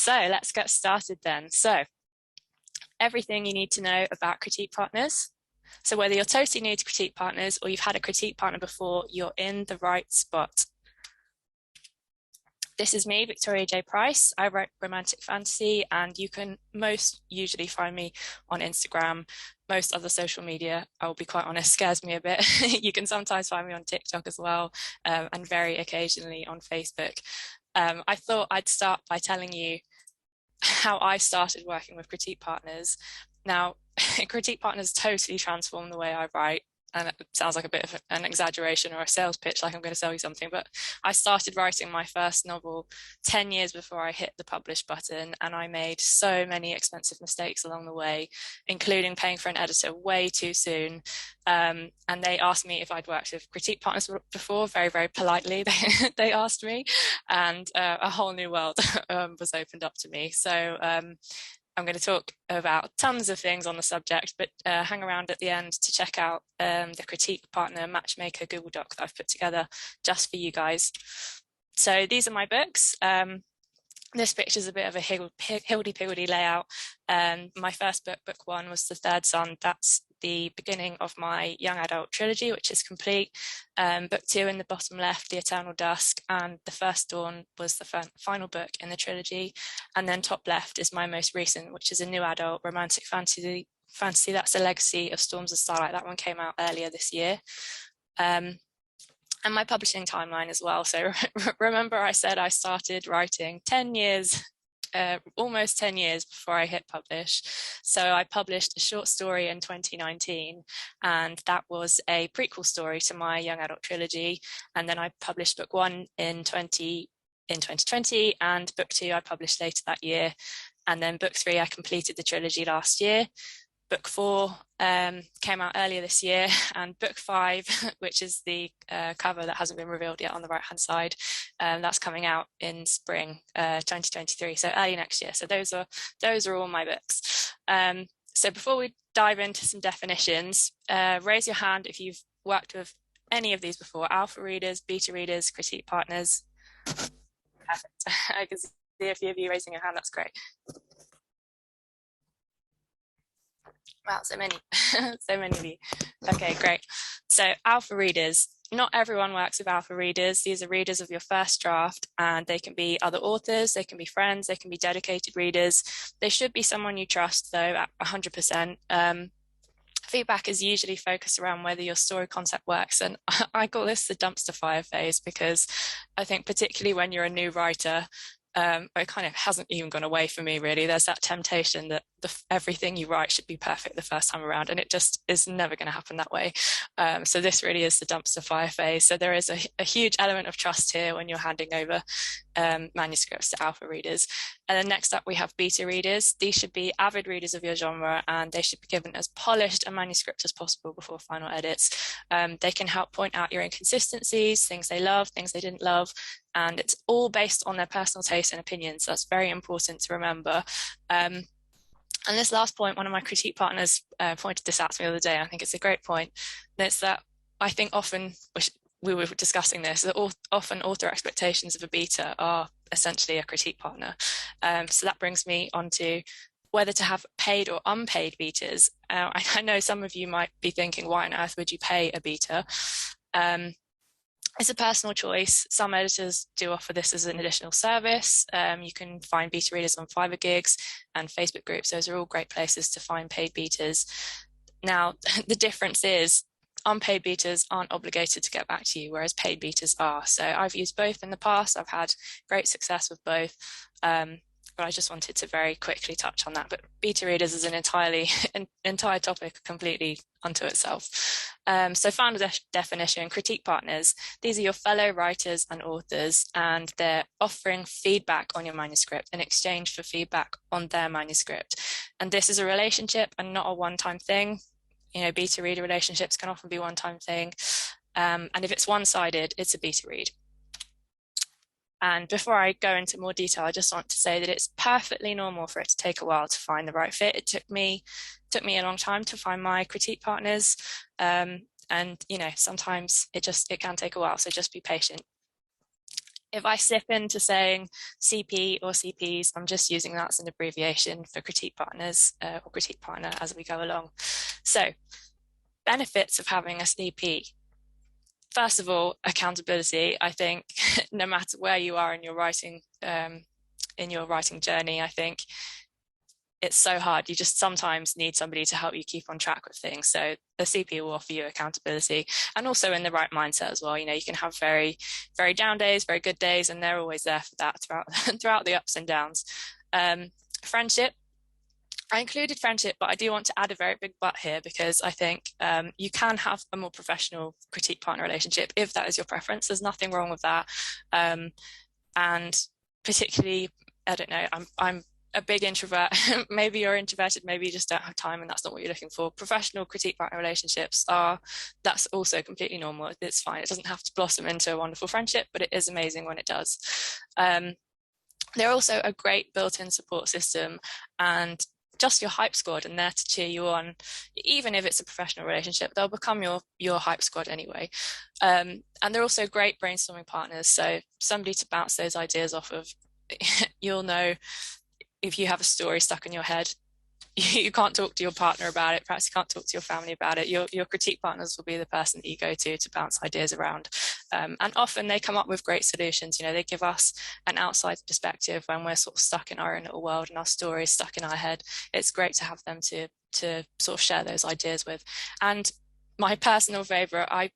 So let's get started then. So everything you need to know about critique partners. So whether you're totally new to critique partners or you've had a critique partner before, you're in the right spot. This is me, Victoria J. Price. I write romantic fantasy, and you can most usually find me on Instagram. Most other social media, I will be quite honest, scares me a bit. You can sometimes find me on TikTok as well, and very occasionally on Facebook. I thought I'd start by telling you how I started working with critique partners. Now, critique partners totally transformed the way I write. And it sounds like a bit of an exaggeration or a sales pitch, like I'm going to sell you something, but I started writing my first novel 10 years before I hit the publish button, and I made so many expensive mistakes along the way, including paying for an editor way too soon. And they asked me if I'd worked with critique partners before, very, very politely. They asked me, and a whole new world was opened up to me. So I'm going to talk about tons of things on the subject, but hang around at the end to check out the critique partner matchmaker Google Doc that I've put together just for you guys. So these are my books. This picture's a bit of a higgledy-piggledy layout. My first book, book one, was The Third Son. That's the beginning of my young adult trilogy, which is complete. Book two in the bottom left, The Eternal Dusk, and The First Dawn was the final book in the trilogy. And then top left is my most recent, which is a new adult romantic fantasy. That's The Legacy of Storms of Starlight. That one came out earlier this year. And my publishing timeline as well. So remember I said I started writing 10 years, almost 10 years before I hit publish. So I published a short story in 2019, and that was a prequel story to my young adult trilogy. And then I published book one in 2020, and book two I published later that year. And then book three, I completed the trilogy last year. Book four came out earlier this year, and book five, which is the cover that hasn't been revealed yet on the right hand side, that's coming out in spring 2023, so early next year. So those are all my books. So before we dive into some definitions, raise your hand if you've worked with any of these before: alpha readers, beta readers, critique partners. Perfect. I can see a few of you raising your hand. That's great. Wow, so many, so many of you. Okay, great. So alpha readers, not everyone works with alpha readers. These are readers of your first draft, and they can be other authors, they can be friends, they can be dedicated readers. They should be someone you trust, though, at 100%. Feedback is usually focused around whether your story concept works, and I call this the dumpster fire phase, because I think particularly when you're a new writer, it kind of hasn't even gone away for me, really. There's that temptation that everything you write should be perfect the first time around, and it just is never going to happen that way. So this really is the dumpster fire phase. So there is a huge element of trust here when you're handing over manuscripts to alpha readers. And then next up we have beta readers. These should be avid readers of your genre, and they should be given as polished a manuscript as possible before final edits. They can help point out your inconsistencies, things they love, things they didn't love, and it's all based on their personal taste and opinions. So that's very important to remember. And this last point, one of my critique partners pointed this out to me the other day. I think it's a great point. And it's that I think often, we were discussing this, that often author expectations of a beta are essentially a critique partner. So that brings me on to whether to have paid or unpaid betas. I know some of you might be thinking, why on earth would you pay a beta? It's a personal choice. Some editors do offer this as an additional service. You can find beta readers on Fiverr gigs and Facebook groups. Those are all great places to find paid betas. Now, the difference is unpaid betas aren't obligated to get back to you, whereas paid betas are. So I've used both in the past. I've had great success with both. But I just wanted to very quickly touch on that. But beta readers is an entire topic completely unto itself. So final definition, critique partners. These are your fellow writers and authors, and they're offering feedback on your manuscript in exchange for feedback on their manuscript. And this is a relationship and not a one-time thing. You know, beta reader relationships can often be a one-time thing. And if it's one-sided, it's a beta read. And before I go into more detail, I just want to say that it's perfectly normal for it to take a while to find the right fit. It took me a long time to find my critique partners. And, you know, sometimes it can take a while, so just be patient. If I slip into saying CP or CPs, I'm just using that as an abbreviation for critique partners or critique partner as we go along. So benefits of having a CP. First of all, accountability. I think no matter where you are in your writing journey, I think it's so hard. You just sometimes need somebody to help you keep on track with things. So the CP will offer you accountability, and also in the right mindset as well. You know, you can have very, very down days, very good days, and they're always there for that throughout the ups and downs. Friendship. I included friendship, but I do want to add a very big but here, because I think you can have a more professional critique partner relationship if that is your preference. There's nothing wrong with that. And particularly, I don't know, I'm a big introvert. Maybe you're introverted, maybe you just don't have time and that's not what you're looking for. Professional critique partner relationships that's also completely normal. It's fine. It doesn't have to blossom into a wonderful friendship, but it is amazing when it does. They're also a great built-in support system, and just your hype squad, and there to cheer you on. Even if it's a professional relationship, they'll become your hype squad anyway. And they're also great brainstorming partners, so somebody to bounce those ideas off of. You'll know if you have a story stuck in your head, you can't talk to your partner about it, perhaps you can't talk to your family about it, your critique partners will be the person that you go to bounce ideas around. And often they come up with great solutions. You know, they give us an outside perspective when we're sort of stuck in our own little world and our stories stuck in our head. It's great to have them to sort of share those ideas with. And my personal favorite, I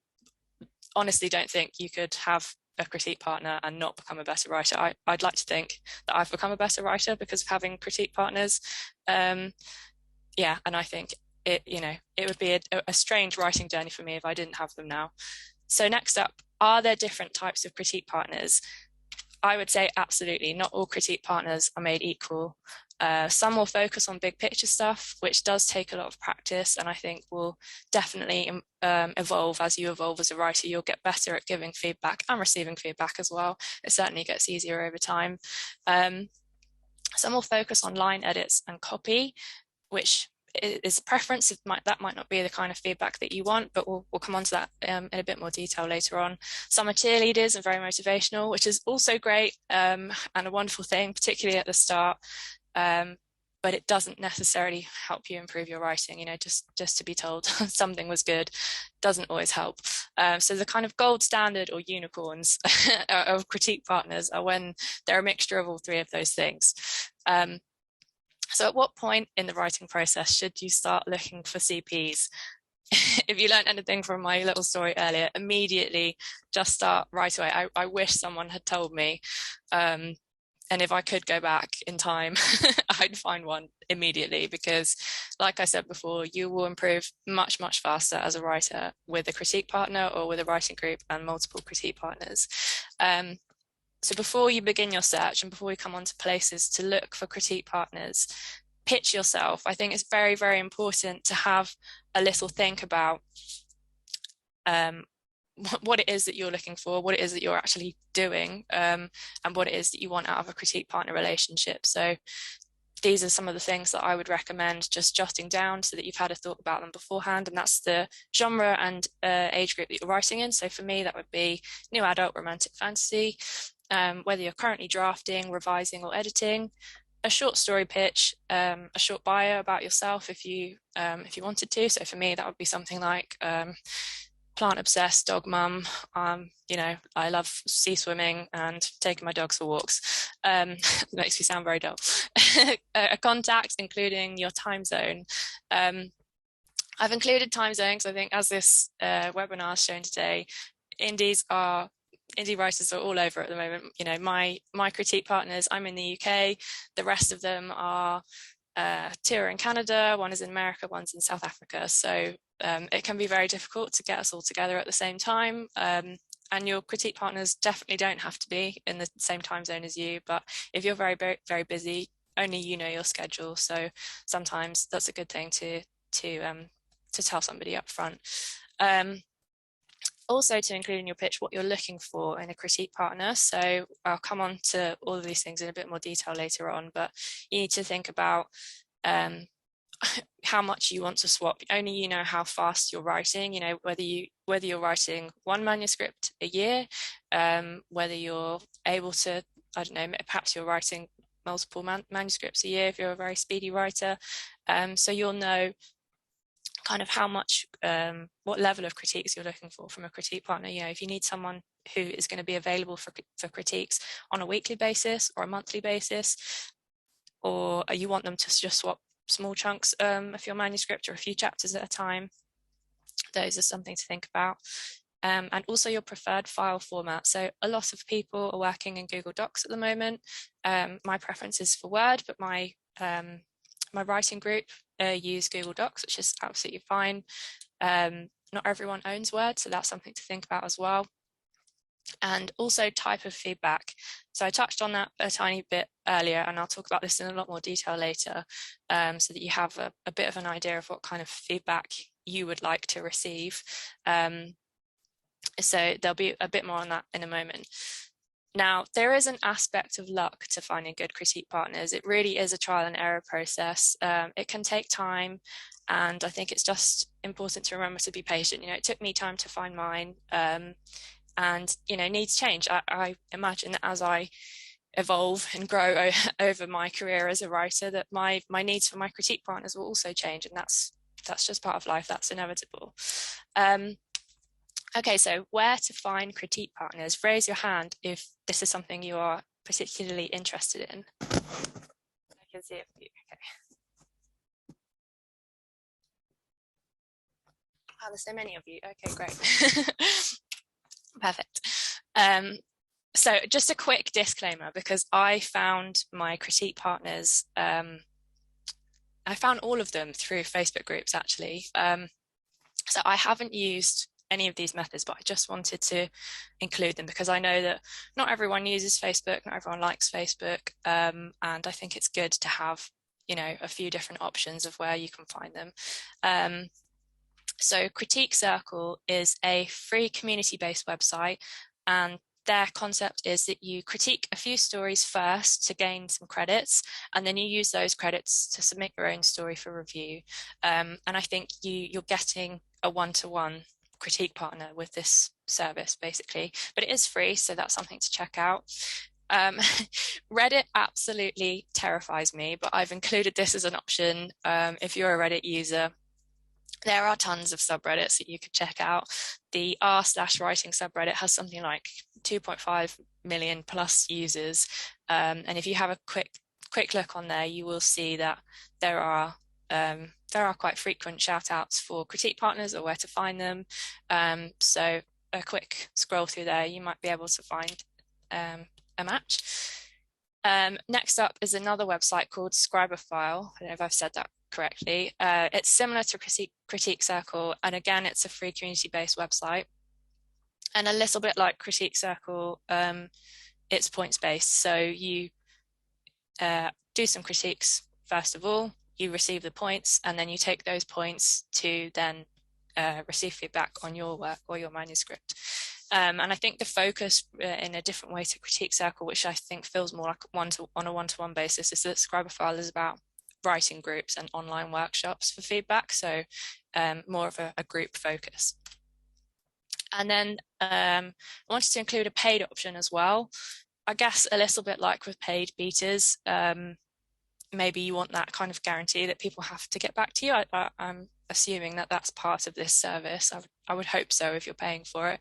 honestly don't think you could have a critique partner and not become a better writer. I'd like to think that I've become a better writer because of having critique partners. Yeah, and I think it would be a strange writing journey for me if I didn't have them now. So next up, are there different types of critique partners? I would say absolutely. Not all critique partners are made equal. Some will focus on big picture stuff, which does take a lot of practice, and I think will definitely evolve as you evolve as a writer. You'll get better at giving feedback and receiving feedback as well. It certainly gets easier over time. Some will focus on line edits and copy, which is a preference. That might not be the kind of feedback that you want, but we'll come on to that in a bit more detail later on. Some are cheerleaders and very motivational, which is also great and a wonderful thing, particularly at the start. But it doesn't necessarily help you improve your writing. You know, just to be told something was good doesn't always help. So the kind of gold standard or unicorns of critique partners are when they're a mixture of all three of those things. So at what point in the writing process should you start looking for CPs? If you learned anything from my little story earlier, immediately just start right away. I wish someone had told me. And if I could go back in time, I'd find one immediately, because like I said before, you will improve much, much faster as a writer with a critique partner or with a writing group and multiple critique partners. So before you begin your search and before we come on to places to look for critique partners, pitch yourself. I think it's very, very important to have a little think about what it is that you're looking for, what it is that you're actually doing, and what it is that you want out of a critique partner relationship. So these are some of the things that I would recommend just jotting down so that you've had a thought about them beforehand. And that's the genre and age group that you're writing in. So for me, that would be new adult romantic fantasy. Whether you're currently drafting, revising, or editing, a short story pitch, a short bio about yourself if you wanted to. So for me, that would be something like plant obsessed, dog mum. You know, I love sea swimming and taking my dogs for walks. Makes me sound very dull. A contact, including your time zone. I've included time zones. I think as this webinar has shown today, indie writers are all over at the moment. You know, my critique partners, I'm in the UK. The rest of them are two are in Canada, one is in America, one's in South Africa. So it can be very difficult to get us all together at the same time. And your critique partners definitely don't have to be in the same time zone as you. But if you're very, very, very busy, only you know your schedule. So sometimes that's a good thing to tell somebody up front. Also to include in your pitch what you're looking for in a critique partner. So I'll come on to all of these things in a bit more detail later on, but you need to think about how much you want to swap. Only you know how fast you're writing, you know, whether you're writing one manuscript a year, whether you're able to, I don't know, perhaps you're writing multiple manuscripts a year if you're a very speedy writer. So you'll know kind of how much, what level of critiques you're looking for from a critique partner. You know, if you need someone who is going to be available for critiques on a weekly basis or a monthly basis, or you want them to just swap small chunks of your manuscript or a few chapters at a time, those are something to think about. And also your preferred file format. So a lot of people are working in Google Docs at the moment. My preference is for Word, but my writing group use Google Docs, which is absolutely fine. Not everyone owns Word, so that's something to think about as well. And also type of feedback. So I touched on that a tiny bit earlier, and I'll talk about this in a lot more detail later, so that you have a bit of an idea of what kind of feedback you would like to receive. So there'll be a bit more on that in a moment. Now, there is an aspect of luck to finding good critique partners. It really is a trial and error process. It can take time, and I think it's just important to remember to be patient. You know, it took me time to find mine, and, you know, needs change. I imagine that as I evolve and grow over my career as a writer, that my needs for my critique partners will also change, and that's just part of life. That's inevitable. Okay, so where to find critique partners? Raise your hand if this is something you are particularly interested in. I can see it for you. Okay. Oh, there's so many of you. Okay, great. Perfect. So just a quick disclaimer, because I found my critique partners, I found all of them through Facebook groups, actually. So I haven't used any of these methods, but I just wanted to include them because I know that not everyone uses Facebook, not everyone likes Facebook, and I think it's good to have, you know, a few different options of where you can find them. So Critique Circle is a free community-based website, and their concept is that you critique a few stories first to gain some credits, and then you use those credits to submit your own story for review. And I think you're getting a one-to-one critique partner with this service, basically, but it is free, so that's something to check out. Reddit absolutely terrifies me, but I've included this as an option. If you're a Reddit user, there are tons of subreddits that you could check out. The r/writing subreddit has something like 2.5 million plus users, and if you have a quick look on there, you will see that there are quite frequent shout outs for critique partners or where to find them. So a quick scroll through there, you might be able to find a match. Next up is another website called Scribophile. I don't know if I've said that correctly. It's similar to Critique Circle, and again, it's a free community-based website. And a little bit like Critique Circle, it's points-based. So you do some critiques first of all, you receive the points, and then you take those points to then receive feedback on your work or your manuscript. And I think the focus in a different way to Critique Circle, which I think feels more like on a one-to-one basis, is that Scribophile is about writing groups and online workshops for feedback, so more of a group focus. And then I wanted to include a paid option as well. I guess a little bit like with paid betas, maybe you want that kind of guarantee that people have to get back to you. I'm assuming that that's part of this service. I would hope so if you're paying for it.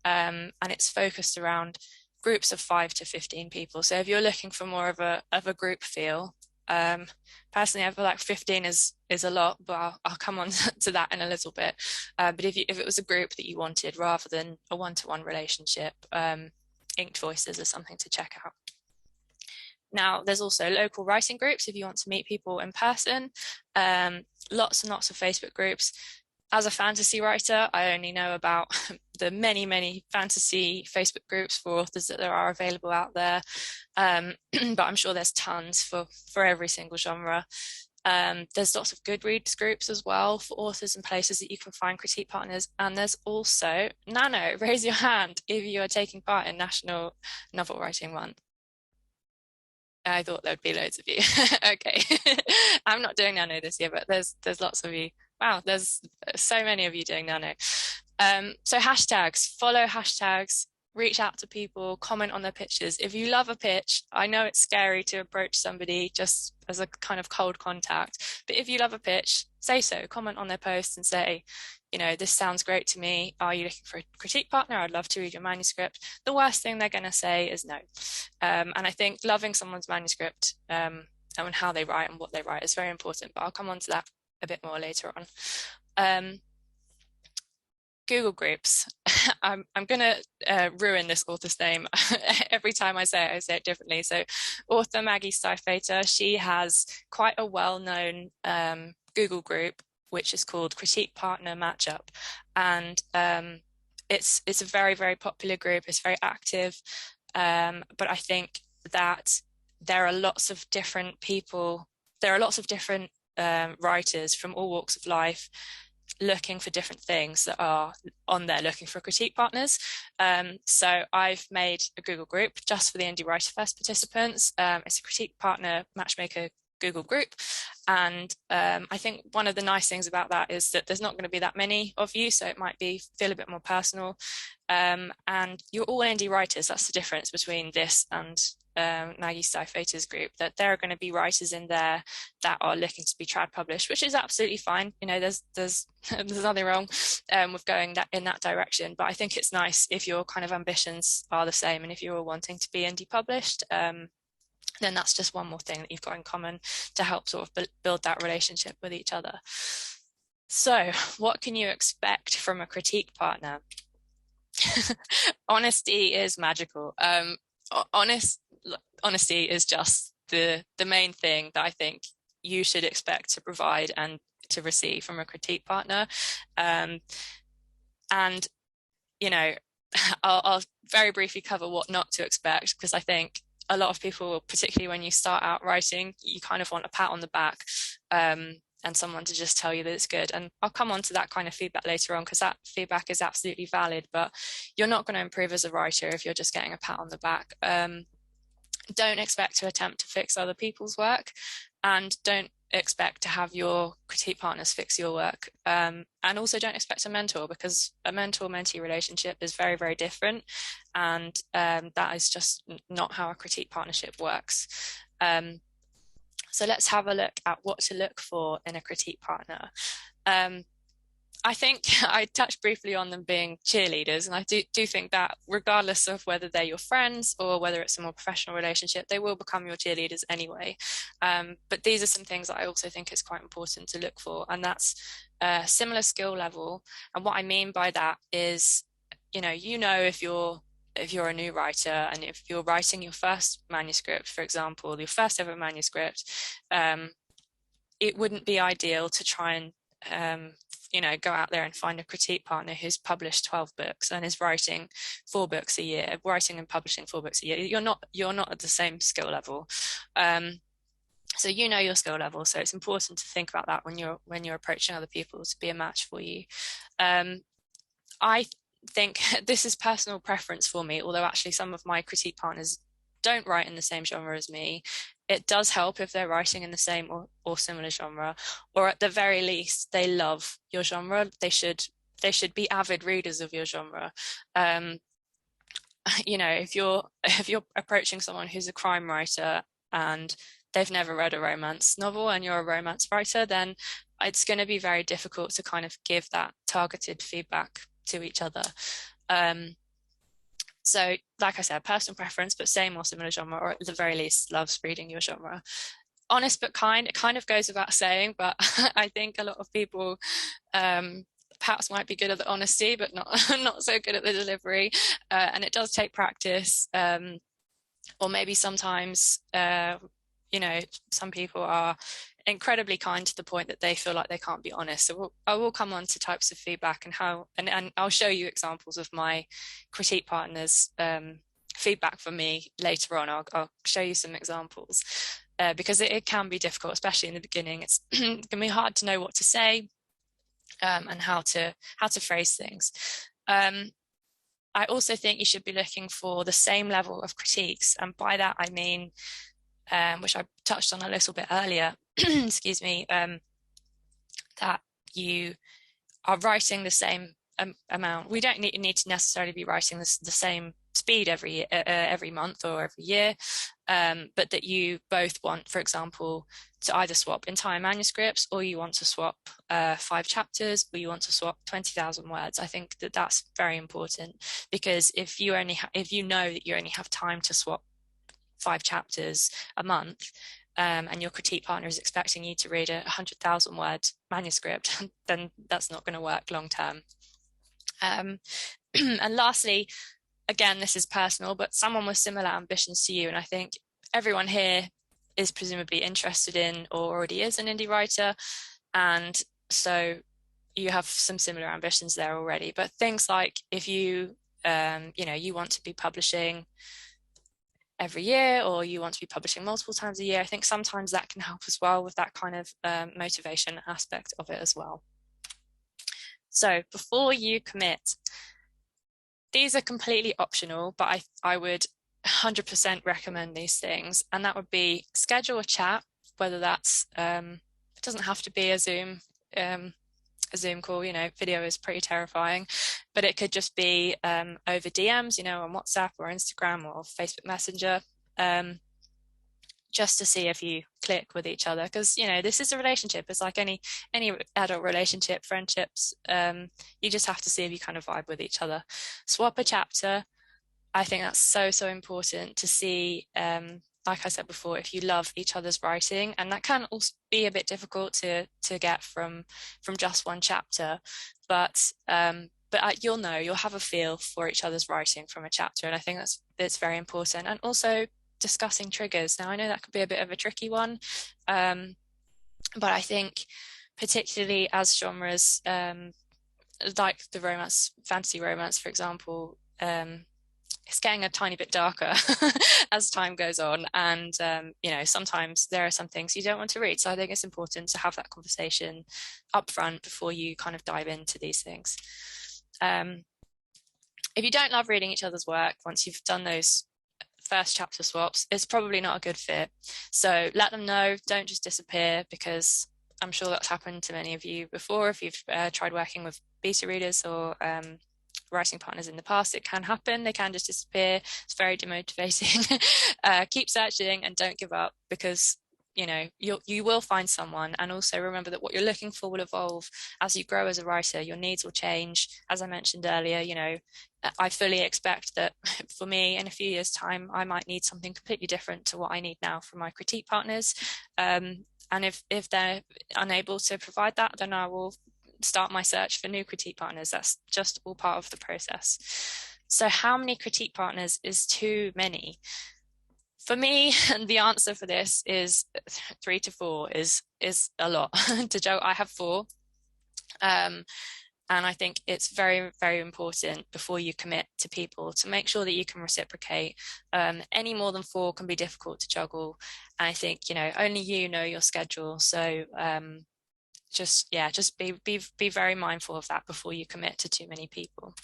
And it's focused around groups of 5 to 15 people. So if you're looking for more of a group feel, personally I feel like 15 is a lot, but I'll come on to that in a little bit. But if it was a group that you wanted rather than a one-to-one relationship, Inked Voices is something to check out. Now, there's also local writing groups if you want to meet people in person. Lots and lots of Facebook groups. As a fantasy writer, I only know about the many, many fantasy Facebook groups for authors that there are available out there. But I'm sure there's tons for every single genre. There's lots of Goodreads groups as well for authors and places that you can find critique partners. And there's also, Nano, raise your hand if you are taking part in National Novel Writing Month. I thought there'd be loads of you. Okay. I'm not doing nano this year, but there's lots of you. Wow, there's so many of you doing nano. So hashtags, follow hashtags, reach out to people, comment on their pitches. If you love a pitch, I know it's scary to approach somebody just as a kind of cold contact, but if you love a pitch, say so, comment on their post and say, you know, this sounds great to me. Are you looking for a critique partner? I'd love to read your manuscript. The worst thing they're going to say is no. And I think loving someone's manuscript and how they write and what they write is very important, but I'll come on to that a bit more later on. Google groups. I'm going to ruin this author's name. Every time I say it differently. So author Maggie Stiefvater, she has quite a well-known Google group, which is called Critique Partner Matchup. And it's a very, very popular group. It's very active. But I think that there are lots of different people. There are lots of different writers from all walks of life looking for different things that are on there looking for critique partners. So I've made a Google group just for the Indie WriterFest participants. It's a critique partner matchmaker Google group. And I think one of the nice things about that is that there's not going to be that many of you, so it might feel a bit more personal. And you're all indie writers. That's the difference between this and Maggie Stiefvater's group, that there are going to be writers in there that are looking to be trad published, which is absolutely fine. You know, there's nothing wrong with going in that direction. But I think it's nice if your kind of ambitions are the same, and if you're all wanting to be indie published, then that's just one more thing that you've got in common to help sort of build that relationship with each other. So what can you expect from a critique partner? Honesty is magical. Honesty is just the main thing that I think you should expect to provide and to receive from a critique partner. And, you know, I'll very briefly cover what not to expect, because I think a lot of people, particularly when you start out writing, you kind of want a pat on the back and someone to just tell you that it's good. And I'll come on to that kind of feedback later on, because that feedback is absolutely valid, but you're not going to improve as a writer if you're just getting a pat on the back. Don't expect to attempt to fix other people's work, and don't expect to have your critique partners fix your work. And also don't expect a mentor, because a mentor-mentee relationship is very, very different. And that is just not how a critique partnership works. So let's have a look at what to look for in a critique partner. I think I touched briefly on them being cheerleaders, and I do think that regardless of whether they're your friends or whether it's a more professional relationship, they will become your cheerleaders anyway. But these are some things that I also think is quite important to look for, and that's a similar skill level. And what I mean by that is, you know if you're a new writer, and if you're writing your first manuscript, for example, your first ever manuscript, it wouldn't be ideal to try and go out there and find a critique partner who's published 12 books and is writing 4 books a year, writing and publishing 4 books a year. You're not at the same skill level. So your skill level. So it's important to think about that when you're approaching other people to be a match for you. I think this is personal preference for me, although actually some of my critique partners don't write in the same genre as me. It does help if they're writing in the same or similar genre, or at the very least they love your genre. They should be avid readers of your genre. If you're approaching someone who's a crime writer and they've never read a romance novel and you're a romance writer, then it's going to be very difficult to kind of give that targeted feedback to each other. So like I said, personal preference, but same or similar genre, or at the very least loves reading your genre. Honest but kind, it kind of goes without saying, but I think a lot of people perhaps might be good at the honesty, but not so good at the delivery. And it does take practice. Or maybe sometimes, some people are incredibly kind to the point that they feel like they can't be honest. So I will come on to types of feedback and how, and I'll show you examples of my critique partners' feedback for me later on. I'll show you some examples because it can be difficult, especially in the beginning. It's it can be hard to know what to say and how to phrase things. I also think you should be looking for the same level of critiques, and by that I mean which I touched on a little bit earlier, excuse me, that you are writing the same amount. We don't need to necessarily be writing the same speed every month or every year, but that you both want, for example, to either swap entire manuscripts, or you want to swap 5 chapters, or you want to swap 20,000 words. I think that that's very important, because if you know that you only have time to swap 5 chapters a month, and your critique partner is expecting you to read a 100,000 word manuscript, then that's not going to work long term. And lastly, again, this is personal, but someone with similar ambitions to you, and I think everyone here is presumably interested in or already is an indie writer, and so you have some similar ambitions there already. But things like if you you want to be publishing every year, or you want to be publishing multiple times a year, I think sometimes that can help as well with that kind of motivation aspect of it as well. So before you commit, these are completely optional, but I would 100% recommend these things, and that would be schedule a chat, whether that's it doesn't have to be a Zoom call. Video is pretty terrifying, but it could just be over DMs, on WhatsApp or Instagram or Facebook Messenger, just to see if you click with each other, because this is a relationship. It's like any adult relationship, friendships. You just have to see if you kind of vibe with each other. Swap a chapter. I think that's so important to see, like I said before, if you love each other's writing, and that can also be a bit difficult to get from just one chapter, but you'll have a feel for each other's writing from a chapter, and I think it's very important. And also discussing triggers. Now I know that could be a bit of a tricky one, but I think particularly as genres like the fantasy romance, for example, it's getting a tiny bit darker as time goes on, and sometimes there are some things you don't want to read, so I think it's important to have that conversation up front before you kind of dive into these things. If you don't love reading each other's work, once you've done those first chapter swaps, it's probably not a good fit, so let them know. Don't just disappear, because I'm sure that's happened to many of you before. If you've tried working with beta readers or writing partners in the past, it can happen. They can just disappear. It's very demotivating. Keep searching and don't give up, because you will find someone. And also remember that what you're looking for will evolve as you grow as a writer. Your needs will change. As I mentioned earlier, I fully expect that for me in a few years' time, I might need something completely different to what I need now from my critique partners. And if they're unable to provide that, then I will start my search for new critique partners. That's just all part of the process. So how many critique partners is too many? For me, the answer for this is 3 to 4 is a lot. I have 4. And I think it's very, very important before you commit to people to make sure that you can reciprocate. Any more than 4 can be difficult to juggle. And I think, only you know your schedule. So just be very mindful of that before you commit to too many people.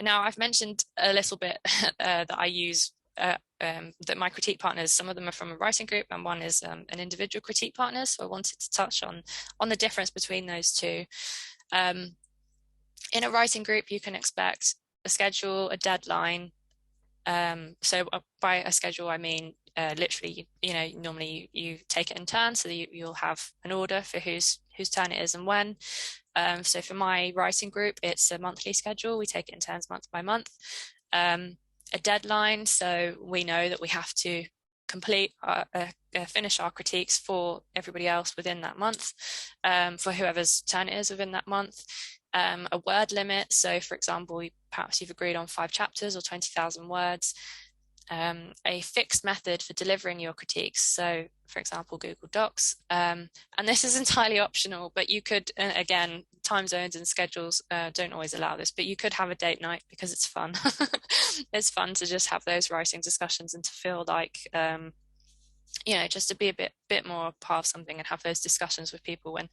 Now, I've mentioned a little bit that I use that my critique partners, some of them are from a writing group and one is an individual critique partner. So I wanted to touch on the difference between those two. In a writing group, you can expect a schedule, a deadline. So by a schedule, I mean literally, normally you take it in turns, so you'll have an order for whose turn it is and when. So for my writing group, it's a monthly schedule. We take it in turns month by month. A deadline, so we know that we have to finish our critiques for everybody else within that month, for whoever's turn it is within that month. A word limit, so for example, perhaps you've agreed on 5 chapters or 20,000 words. A fixed method for delivering your critiques, so for example Google Docs, and this is entirely optional, but you could, again, time zones and schedules don't always allow this, but you could have a date night, because it's fun. It's fun to just have those writing discussions and to feel like just to be a bit more part of something and have those discussions with people when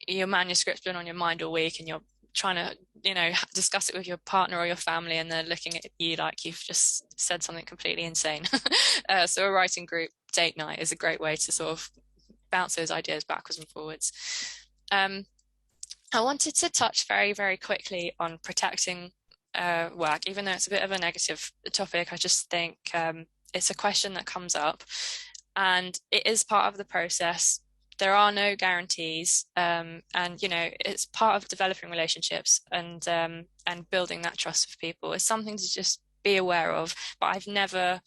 your manuscript's been on your mind all week and you're trying to, you know, discuss it with your partner or your family, and they're looking at you like you've just said something completely insane. So a writing group date night is a great way to sort of bounce those ideas backwards and forwards. I wanted to touch very, very quickly on protecting work, even though it's a bit of a negative topic. I just think it's a question that comes up, and it is part of the process. There are no guarantees, and you know, it's part of developing relationships and building that trust with people. It's something to just be aware of. But I've never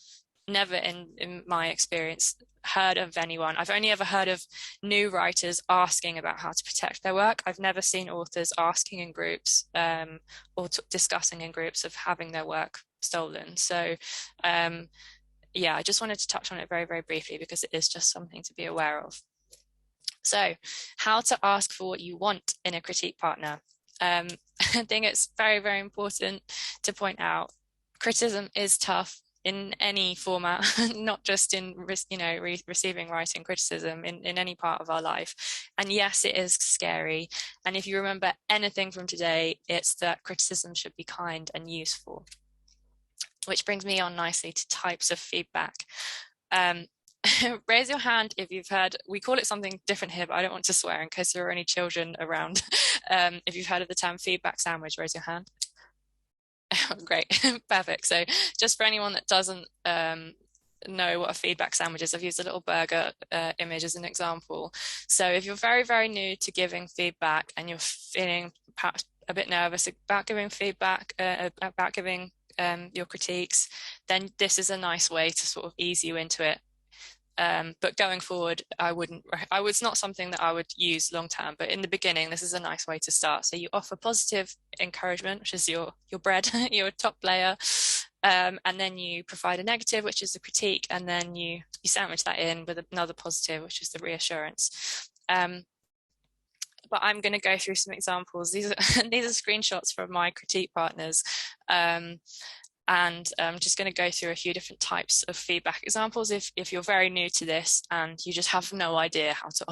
in my experience heard of anyone. I've only ever heard of new writers asking about how to protect their work. I've never seen authors asking in groups or discussing in groups of having their work stolen. So yeah, I just wanted to touch on it very, very briefly because it is just something to be aware of. So how to ask for what you want in a critique partner. I think it's very, very important to point out criticism is tough in any format, not just in, you know, receiving writing criticism in any part of our life. And yes, it is scary. And if you remember anything from today, it's that criticism should be kind and useful. Which brings me on nicely to types of feedback. Raise your hand if you've heard, we call it something different here, but I don't want to swear in case there are any children around. If you've heard of the term feedback sandwich, raise your hand. Great, perfect. So just for anyone that doesn't know what a feedback sandwich is, I've used a little burger image as an example. So if you're very, very new to giving feedback and you're feeling perhaps a bit nervous about giving feedback, about giving your critiques, then this is a nice way to sort of ease you into it. But going forward, it's not something that I would use long term, but in the beginning, this is a nice way to start. So you offer positive encouragement, which is your bread, your top layer. And then you provide a negative, which is the critique. And then you sandwich that in with another positive, which is the reassurance. But I'm going to go through some examples. These are screenshots from my critique partners. And I'm just going to go through a few different types of feedback examples if you're very new to this and you just have no idea how to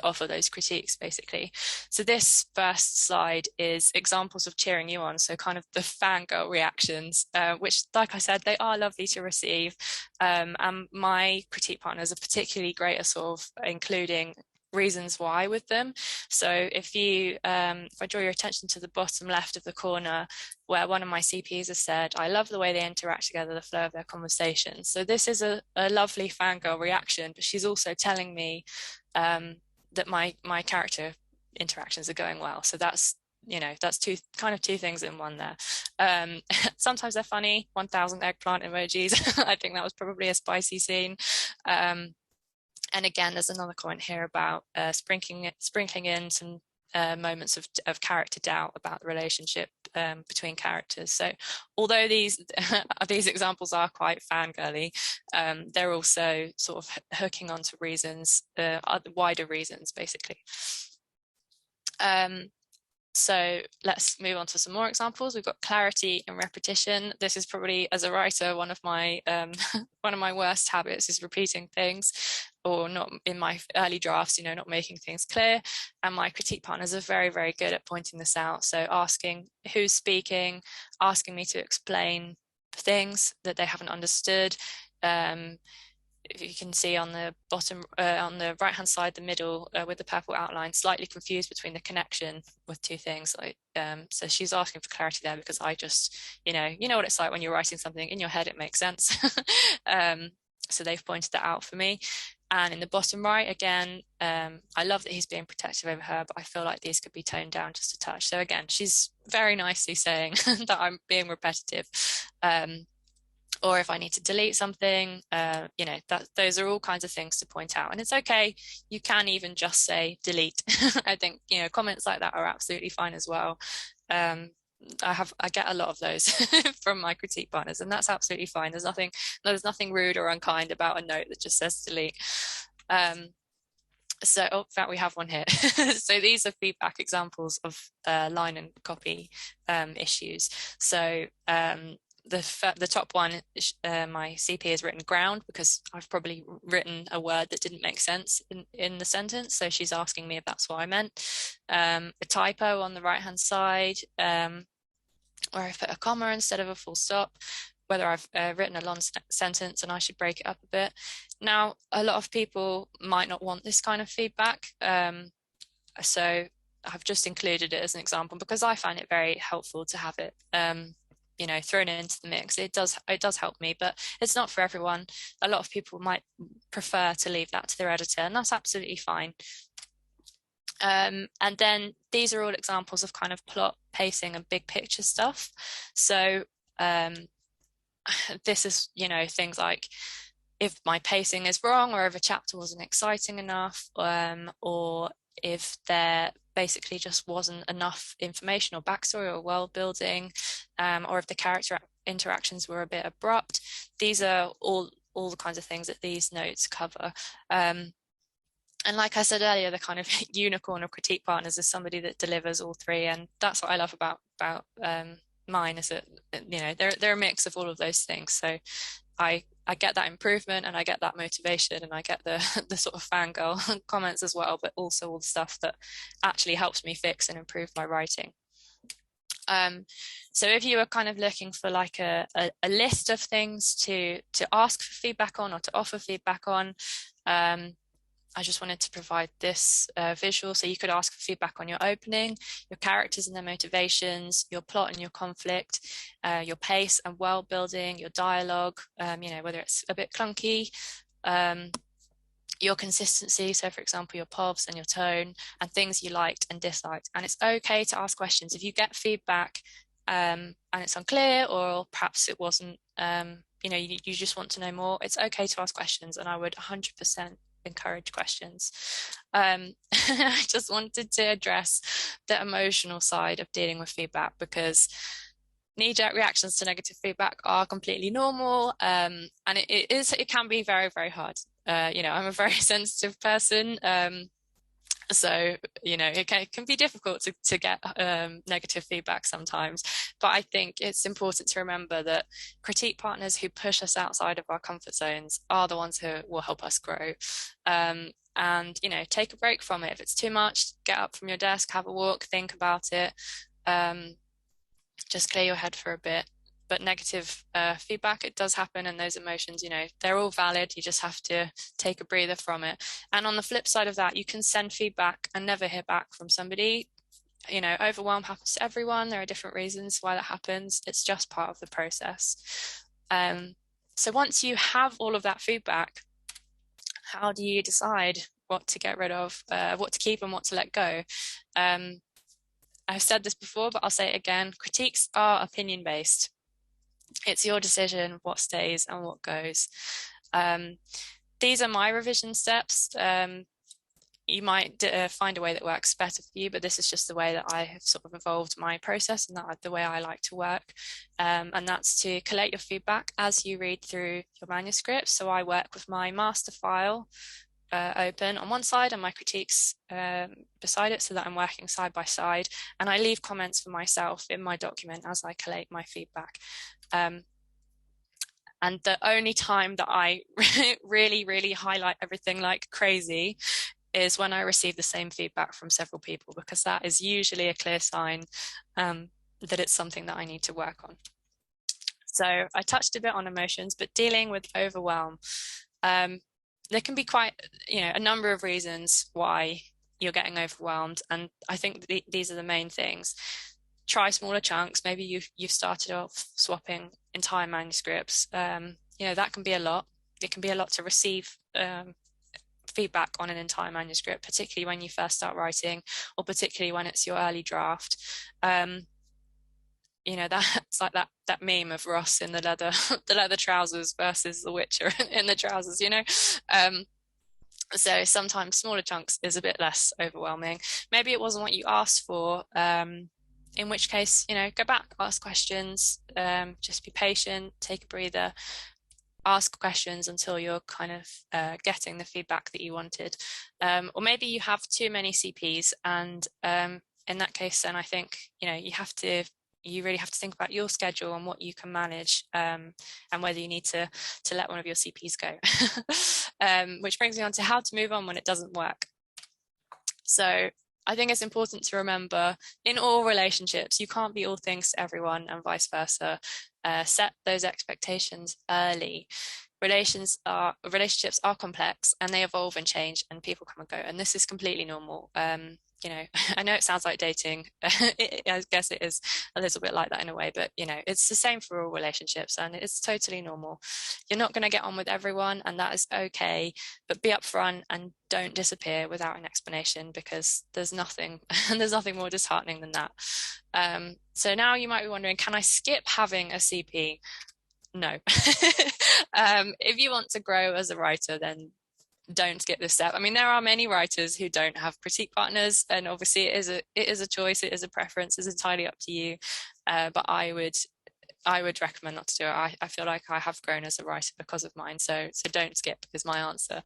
offer those critiques, basically. So this first slide is examples of cheering you on, so kind of the fangirl reactions, which, like I said, they are lovely to receive. And my critique partners are particularly great at sort of including reasons why with them. So if I draw your attention to the bottom left of the corner where one of my CPs has said, I love the way they interact together, the flow of their conversation. So this is a lovely fangirl reaction, but she's also telling me that my character interactions are going well. So that's, you know, that's two things in one there. Sometimes they're funny, 1,000 eggplant emojis. I think that was probably a spicy scene. And again, there's another comment here about sprinkling in some moments of character doubt about the relationship between characters. So although these examples are quite fangirly, they're also sort of hooking onto reasons, wider reasons, basically. So let's move on to some more examples. We've got clarity and repetition. This is probably, as a writer, one of my worst habits is repeating things, or not in my early drafts, you know, not making things clear. And my critique partners are very, very good at pointing this out. So asking who's speaking, asking me to explain things that they haven't understood. If you can see on the bottom, on the right hand side, the middle with the purple outline, slightly confused between the connection with two things. Like, so she's asking for clarity there because I just, you know what it's like when you're writing something in your head, it makes sense. So they've pointed that out for me. And in the bottom right, again, I love that he's being protective over her, but I feel like these could be toned down just a touch. So again, she's very nicely saying that I'm being repetitive. Or if I need to delete something, you know, those are all kinds of things to point out. And it's okay. You can even just say delete. I think, you know, comments like that are absolutely fine as well. I get a lot of those from my critique partners, and that's absolutely fine. There's nothing rude or unkind about a note that just says delete. So, in fact, we have one here. So these are feedback examples of line and copy issues. So the top one, my CP has written ground because I've probably written a word that didn't make sense in the sentence. So she's asking me if that's what I meant. A typo on the right-hand side, where I've put a comma instead of a full stop, whether I've written a long sentence and I should break it up a bit. Now, a lot of people might not want this kind of feedback. So I've just included it as an example because I find it very helpful to have it thrown into the mix. It does help me, but it's not for everyone. A lot of people might prefer to leave that to their editor, and that's absolutely fine. And then these are all examples of kind of plot, pacing, and big picture stuff. So this is, things like if my pacing is wrong, or if a chapter wasn't exciting enough, or if there basically just wasn't enough information or backstory or world building, or if the character interactions were a bit abrupt. These are all the kinds of things that these notes cover. And like I said earlier, the kind of unicorn of critique partners is somebody that delivers all three, and that's what I love about mine, is that they're a mix of all of those things. So I get that improvement, and I get that motivation, and I get the sort of fangirl comments as well, but also all the stuff that actually helps me fix and improve my writing. So if you are kind of looking for like a list of things to ask for feedback on or to offer feedback on, I just wanted to provide this visual. So you could ask for feedback on your opening, your characters and their motivations, your plot and your conflict, your pace and world building, your dialogue, whether it's a bit clunky, your consistency. So for example, your povs and your tone, and things you liked and disliked. And it's okay to ask questions. If you get feedback and it's unclear, or perhaps it wasn't, you just want to know more, it's okay to ask questions. And I would 100% encourage questions. I just wanted to address the emotional side of dealing with feedback, because knee-jerk reactions to negative feedback are completely normal, and it can be very, very hard. I'm a very sensitive person, so it can be difficult to get negative feedback sometimes, but I think it's important to remember that critique partners who push us outside of our comfort zones are the ones who will help us grow. And take a break from it. If it's too much, get up from your desk, have a walk, think about it, just clear your head for a bit. But negative feedback, it does happen, and those emotions, they're all valid. You just have to take a breather from it. And on the flip side of that, you can send feedback and never hear back from somebody. Overwhelm happens to everyone. There are different reasons why that happens. It's just part of the process. So once you have all of that feedback, how do you decide what to get rid of, what to keep and what to let go? I've said this before, but I'll say it again. Critiques are opinion-based. It's your decision what stays and what goes. These are my revision steps. You might find a way that works better for you, but this is just the way that I have sort of evolved my process, and the way I like to work. And that's to collate your feedback as you read through your manuscript. So I work with my master file open on one side and my critiques beside it, so that I'm working side by side, and I leave comments for myself in my document as I collate my feedback. And the only time that I really highlight everything like crazy is when I receive the same feedback from several people, because that is usually a clear sign that it's something that I need to work on. So I touched a bit on emotions, but dealing with overwhelm, there can be quite, a number of reasons why you're getting overwhelmed. And I think these are the main things. Try smaller chunks. Maybe you've started off swapping entire manuscripts. That can be a lot. It can be a lot to receive feedback on an entire manuscript, particularly when you first start writing, or particularly when it's your early draft. That's like that meme of Ross in the leather trousers versus the Witcher in the trousers, so sometimes smaller chunks is a bit less overwhelming. Maybe it wasn't what you asked for, in which case, go back, ask questions, just be patient, take a breather, ask questions until you're kind of getting the feedback that you wanted. Or maybe you have too many CPs, and in that case, then I think, you have to you really have to think about your schedule and what you can manage, and whether you need to let one of your CPs go. Which brings me on to how to move on when it doesn't work. So I think it's important to remember, in all relationships, you can't be all things to everyone, and vice versa. Set those expectations early. Relationships are complex, and they evolve and change, and people come and go, and this is completely normal. You know, I know it sounds like dating. I guess it is a little bit like that in a way, but you know, it's the same for all relationships, and it's totally normal. You're not going to get on with everyone, and that is okay, but be upfront and don't disappear without an explanation, because there's nothing more disheartening than that. So now you might be wondering, can I skip having a CP? No. If you want to grow as a writer, then don't skip this step. I mean, there are many writers who don't have critique partners, and obviously it is a choice, it is a preference, it's entirely up to you. But I would recommend not to do it. I feel like I have grown as a writer because of mine, so don't skip is my answer.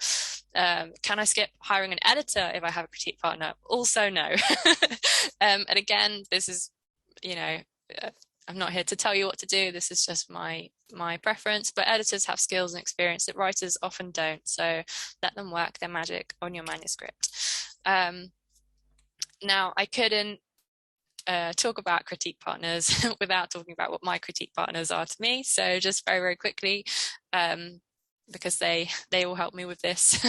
Can I skip hiring an editor if I have a critique partner? Also no. And again, this is, you know, I'm not here to tell you what to do. This is just my preference, but editors have skills and experience that writers often don't. So let them work their magic on your manuscript. Now, I couldn't talk about critique partners without talking about what my critique partners are to me. So just very, very quickly, because they all help me with this.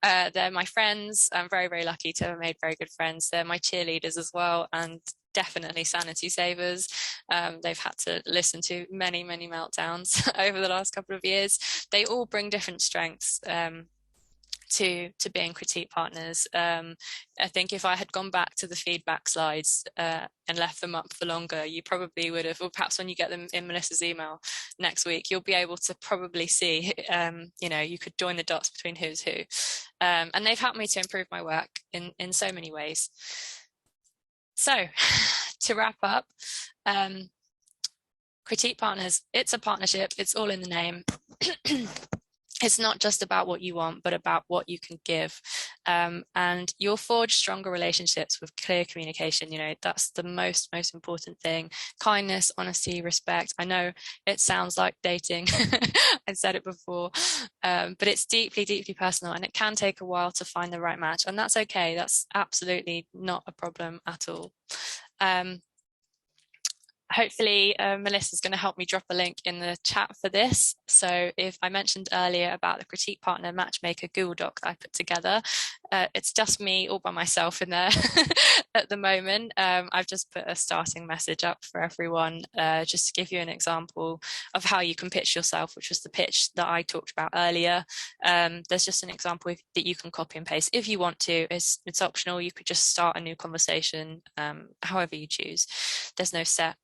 They're my friends. I'm very, very lucky to have made very good friends. They're my cheerleaders as well, and definitely sanity savers. They've had to listen to many, many meltdowns over the last couple of years. They all bring different strengths to being critique partners. I think if I had gone back to the feedback slides and left them up for longer, you probably would have, or perhaps when you get them in Melissa's email next week, you'll be able to probably see, you know, you could join the dots between who's who. And they've helped me to improve my work in so many ways. So to wrap up, critique partners, it's a partnership, it's all in the name. It's not just about what you want, but about what you can give. And you'll forge stronger relationships with clear communication. You know, that's the most important thing. Kindness, honesty, respect. I know it sounds like dating. I said it before, but it's deeply, deeply personal, and it can take a while to find the right match. And that's okay. That's absolutely not a problem at all. Hopefully Melissa's going to help me drop a link in the chat for this. So if I mentioned earlier about the critique partner matchmaker Google Doc that I put together, it's just me all by myself in there at the moment. I've just put a starting message up for everyone, just to give you an example of how you can pitch yourself, which was the pitch that I talked about earlier. There's just an example that you can copy and paste if you want to. It's optional. You could just start a new conversation, however you choose. There's no set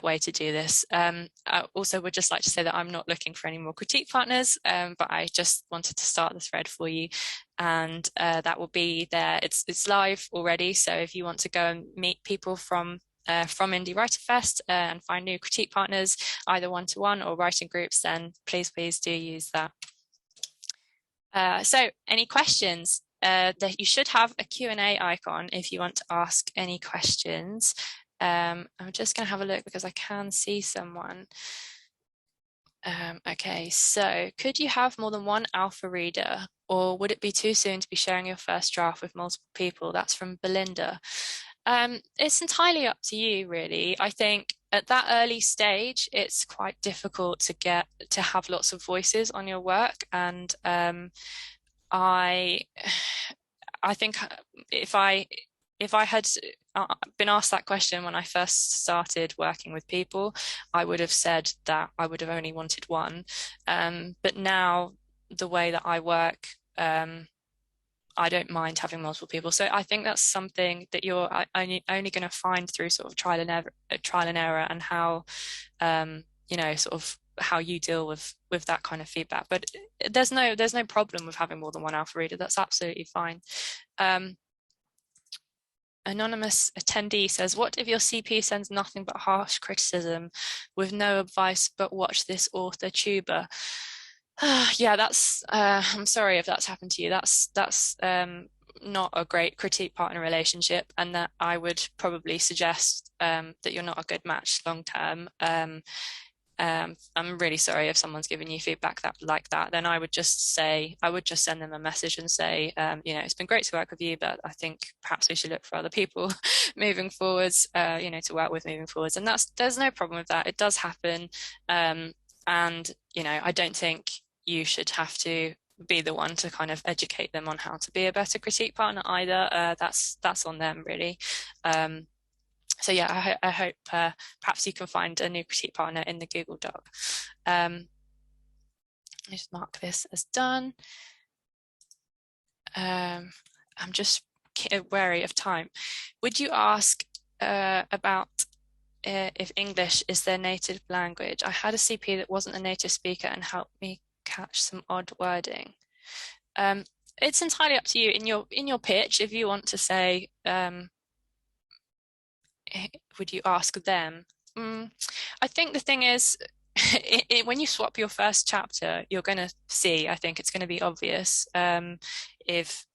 way to do this. I also would just like to say that I'm not looking for any more critique partners, but I just wanted to start the thread for you, and that will be there. It's live already, so if you want to go and meet people from Indie WriterFest and find new critique partners, either one-to-one or writing groups, then please do use that. So any questions? That you should have a Q&A icon if you want to ask any questions. I'm just going to have a look because I can see someone. Okay, so could you have more than one alpha reader, or would it be too soon to be sharing your first draft with multiple people? That's from Belinda. It's entirely up to you, really. I think at that early stage, it's quite difficult to have lots of voices on your work, and I think if I had been asked that question when I first started working with people, I would have said that I would have only wanted one. But now, the way that I work, I don't mind having multiple people. So I think that's something that you're only going to find through sort of trial and error, and how, you know, sort of how you deal with that kind of feedback. But there's no problem with having more than one alpha reader. That's absolutely fine. Anonymous attendee says, what if your CP sends nothing but harsh criticism with no advice but watch this author tuber? Yeah, that's I'm sorry if that's happened to you. That's not a great critique partner relationship, and that I would probably suggest that you're not a good match long term. I'm really sorry if someone's giving you feedback like that. Then I would just send them a message and say, it's been great to work with you, but I think perhaps we should look for other people moving forwards, to work with moving forwards. And there's no problem with that. It does happen. And, I don't think you should have to be the one to kind of educate them on how to be a better critique partner either. That's on them, really. So yeah, I hope perhaps you can find a new critique partner in the Google Doc. Let me just mark this as done. I'm just wary of time. Would you ask about if English is their native language? I had a CP that wasn't a native speaker and helped me catch some odd wording. It's entirely up to you in your pitch. If you want to say, would you ask them? I think the thing is, when you swap your first chapter, you're going to see, I think it's going to be obvious if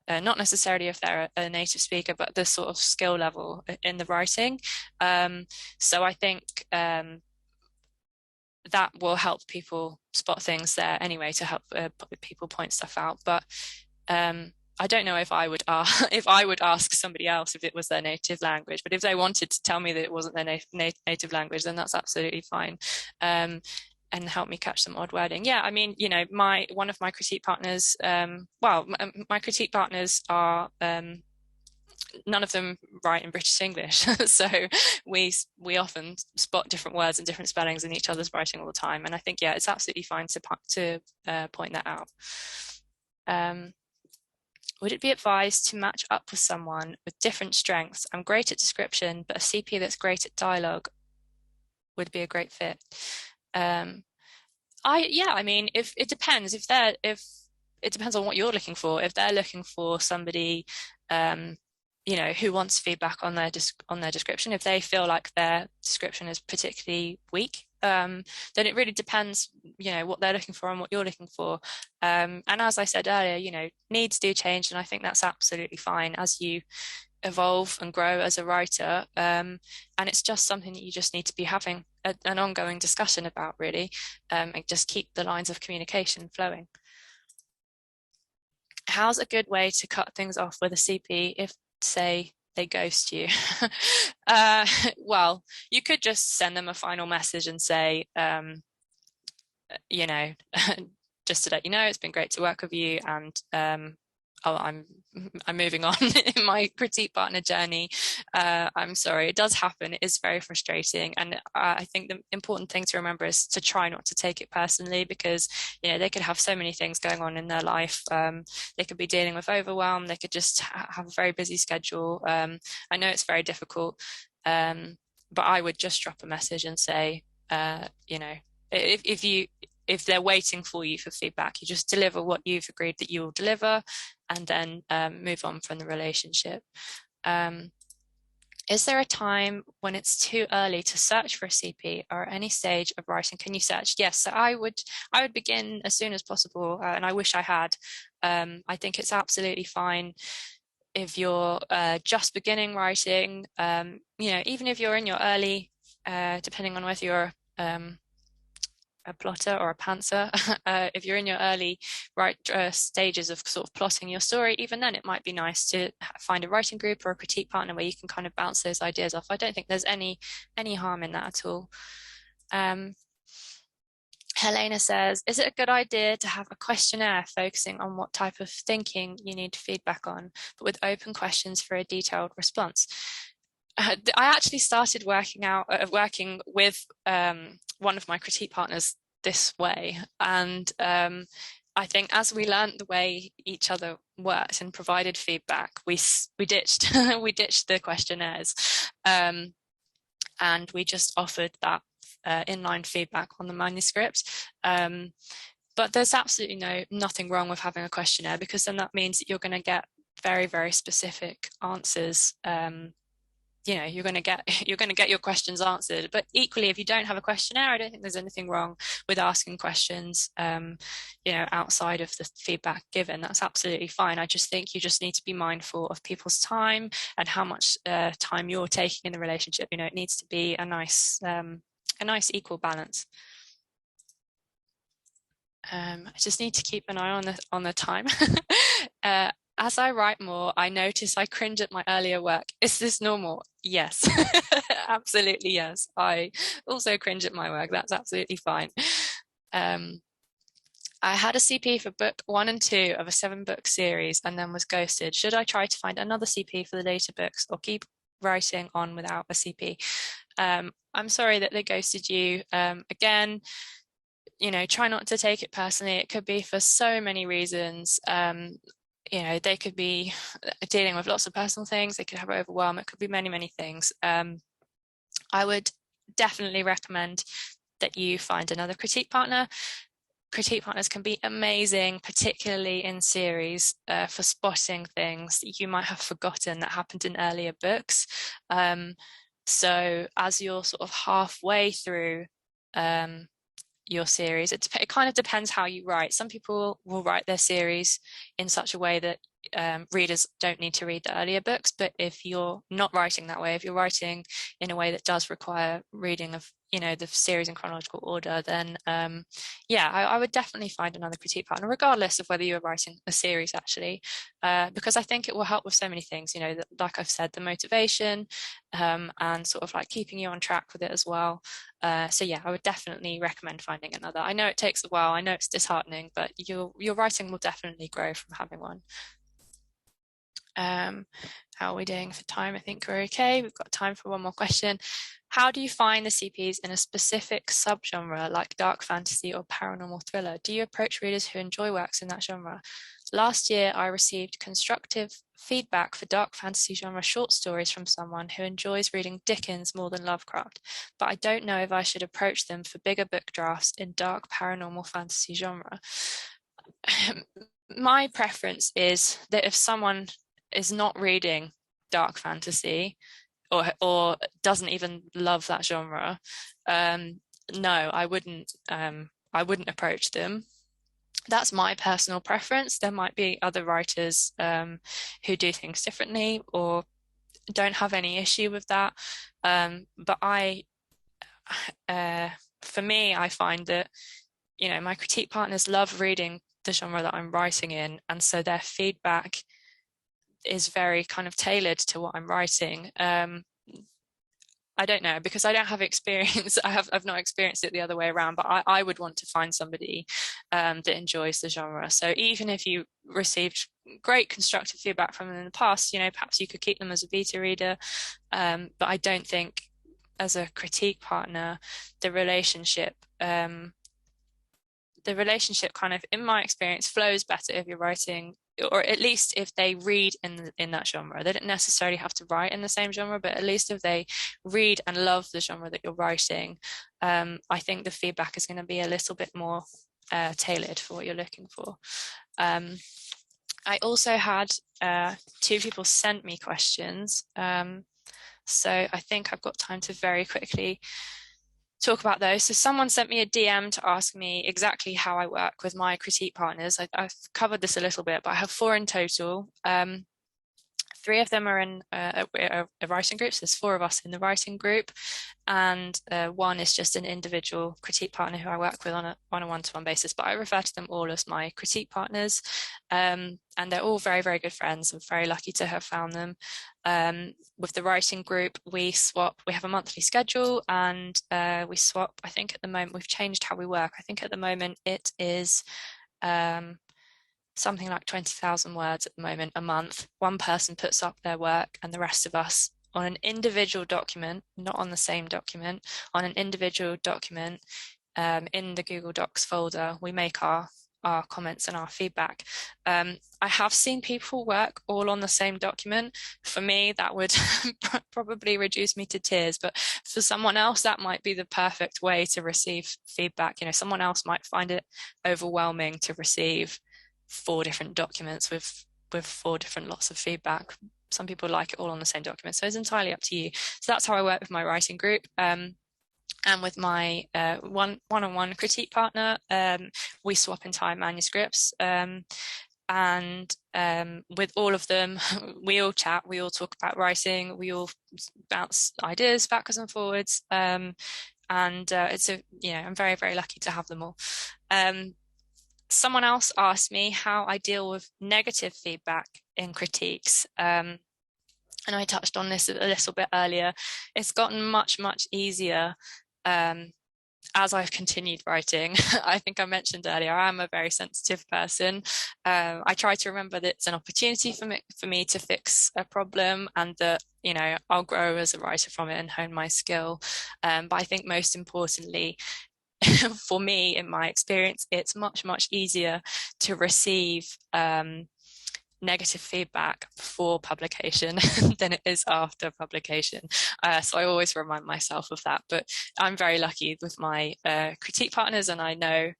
not necessarily if they're a native speaker, but the sort of skill level in the writing. So I think that will help people spot things there anyway, to help people point stuff out. But I don't know if I would ask somebody else if it was their native language, but if they wanted to tell me that it wasn't their native language, then that's absolutely fine. And help me catch some odd wording. Yeah, I mean, one of my critique partners, my critique partners are none of them write in British English, so we often spot different words and different spellings in each other's writing all the time. And I think, yeah, it's absolutely fine to point that out. Would it be advised to match up with someone with different strengths? I'm great at description, but a CP that's great at dialogue would be a great fit. I mean, if it depends. If it depends on what you're looking for. If they're looking for somebody, who wants feedback on their description, if they feel like their description is particularly weak, then it really depends, what they're looking for and what you're looking for. And as I said earlier, needs do change, and I think that's absolutely fine as you evolve and grow as a writer. And it's just something that you just need to be having an ongoing discussion about, really, and just keep the lines of communication flowing. How's a good way to cut things off with a CP if, say, they ghost you? Well, you could just send them a final message and say, just to let you know, it's been great to work with you, and I'm moving on in my critique partner journey. I'm sorry, it does happen. It is very frustrating, and I think the important thing to remember is to try not to take it personally, because they could have so many things going on in their life. They could be dealing with overwhelm. They could just have a very busy schedule. I know it's very difficult, but I would just drop a message and say, if they're waiting for you for feedback, you just deliver what you've agreed that you will deliver, and then move on from the relationship. Is there a time when it's too early to search for a CP, or at any stage of writing can you search? Yes, so I would begin as soon as possible, and I wish I had. I think it's absolutely fine if you're just beginning writing. Even if you're in your early, depending on whether you're a plotter or a pantser, if you're in your early stages of sort of plotting your story, even then it might be nice to find a writing group or a critique partner where you can kind of bounce those ideas off. I don't think there's any harm in that at all. Helena says, is it a good idea to have a questionnaire focusing on what type of thinking you need feedback on, but with open questions for a detailed response? I actually started working with one of my critique partners this way, and I think as we learned the way each other worked and provided feedback, we ditched the questionnaires, and we just offered that inline feedback on the manuscript. But there's absolutely nothing wrong with having a questionnaire, because then that means that you're going to get very, very specific answers you're going to get your questions answered. But equally, if you don't have a questionnaire, I don't think there's anything wrong with asking questions, outside of the feedback given. That's absolutely fine. I just think you just need to be mindful of people's time and how much time you're taking in the relationship. It needs to be a nice equal balance. I just need to keep an eye on the time. As I write more, I notice I cringe at my earlier work. Is this normal? Yes, absolutely yes. I also cringe at my work. That's absolutely fine. I had a CP for book 1 and 2 of a 7-book series and then was ghosted. Should I try to find another CP for the later books or keep writing on without a CP? I'm sorry that they ghosted you. Again, try not to take it personally. It could be for so many reasons. They could be dealing with lots of personal things. They could have overwhelm. It could be many, many things. I would definitely recommend that you find another critique partner. Critique partners can be amazing, particularly in series, for spotting things that you might have forgotten that happened in earlier books. So as you're sort of halfway through your series, it kind of depends how you write. Some people will write their series in such a way that readers don't need to read the earlier books, but if you're not writing that way, if you're writing in a way that does require reading of the series in chronological order, then I would definitely find another critique partner, regardless of whether you're writing a series actually, because I think it will help with so many things, like I've said, the motivation, and sort of like keeping you on track with it as well. So yeah, I would definitely recommend finding another. I know it takes a while, I know it's disheartening, but your writing will definitely grow from having one. How are we doing for time? I think we're okay. We've got time for one more question. How do you find the CPs in a specific subgenre like dark fantasy or paranormal thriller? Do you approach readers who enjoy works in that genre? Last year, I received constructive feedback for dark fantasy genre short stories from someone who enjoys reading Dickens more than Lovecraft, but I don't know if I should approach them for bigger book drafts in dark paranormal fantasy genre. My preference is that if someone is not reading dark fantasy or doesn't even love that genre, no, I wouldn't approach them. That's my personal preference. There might be other writers who do things differently or don't have any issue with that. But for me, I find that my critique partners love reading the genre that I'm writing in, and so their feedback is very kind of tailored to what I'm writing. I don't know, because I don't have experience. I've not experienced it the other way around, but I would want to find somebody that enjoys the genre. So even if you received great constructive feedback from them in the past, perhaps you could keep them as a beta reader. But I don't think as a critique partner, the relationship kind of, in my experience, flows better if you're writing, or at least if they read in that genre. They don't necessarily have to write in the same genre, but at least if they read and love the genre that you're writing, I think the feedback is going to be a little bit more tailored for what you're looking for. I also had 2 people sent me questions, so I think I've got time to very quickly talk about those. So someone sent me a DM to ask me exactly how I work with my critique partners. I've covered this a little bit, but I have 4 in total. 3 of them are in a writing group, so there's 4 of us in the writing group, and 1 is just an individual critique partner who I work with on a one-to-one basis, but I refer to them all as my critique partners, and they're all very, very good friends. I'm very lucky to have found them. With the writing group, we have a monthly schedule, and we swap. I think at the moment we've changed how we work. I think at the moment it is something like 20,000 words at the moment a month. One person puts up their work and the rest of us, on an individual document, not on the same document, on an individual document, in the Google Docs folder, we make our comments and our feedback. I have seen people work all on the same document. For me, that would probably reduce me to tears, but for someone else, that might be the perfect way to receive feedback. Someone else might find it overwhelming to receive 4 different documents with 4 different lots of feedback. some people like it all on the same document, so it's entirely up to you. So that's how I work with my writing group. And with my one-on-one critique partner, we swap entire manuscripts. And with all of them, we all chat, we all talk about writing, we all bounce ideas backwards and forwards. And it's I'm very, very lucky to have them all. Someone else asked me how I deal with negative feedback in critiques. And I touched on this a little bit earlier. It's gotten much, much easier as I've continued writing. I think I mentioned earlier, I'm a very sensitive person. I try to remember that it's an opportunity for me to fix a problem, and that, I'll grow as a writer from it and hone my skill. But I think most importantly, for me, in my experience, it's much, much easier to receive negative feedback before publication than it is after publication. So I always remind myself of that. But I'm very lucky with my critique partners, and I know,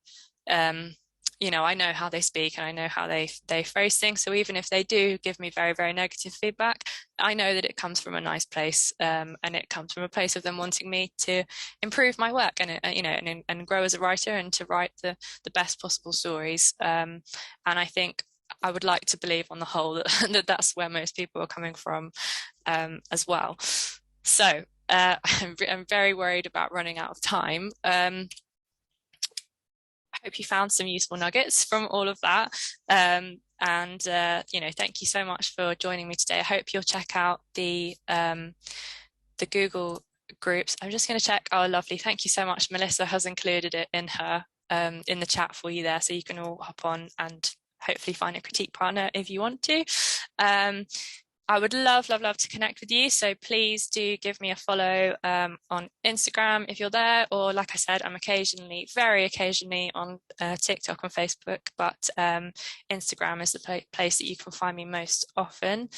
I know how they speak, and I know how they phrase things. So even if they do give me very, very negative feedback, I know that it comes from a nice place, and it comes from a place of them wanting me to improve my work and grow as a writer, and to write the best possible stories. And I think I would like to believe on the whole that that's where most people are coming from as well. So I'm very worried about running out of time. I hope you found some useful nuggets from all of that. Thank you so much for joining me today. I hope you'll check out the Google groups. I'm just going to check. Oh, lovely. Thank you so much. Melissa has included it in her in the chat for you there, so you can all hop on and hopefully find a critique partner if you want to. I would love to connect with you. So please do give me a follow on Instagram if you're there, or like I said, I'm very occasionally on TikTok and Facebook, but Instagram is the place that you can find me most often.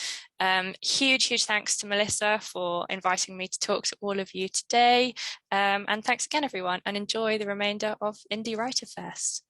Huge thanks to Melissa for inviting me to talk to all of you today. And thanks again, everyone, and enjoy the remainder of Indie WriterFest.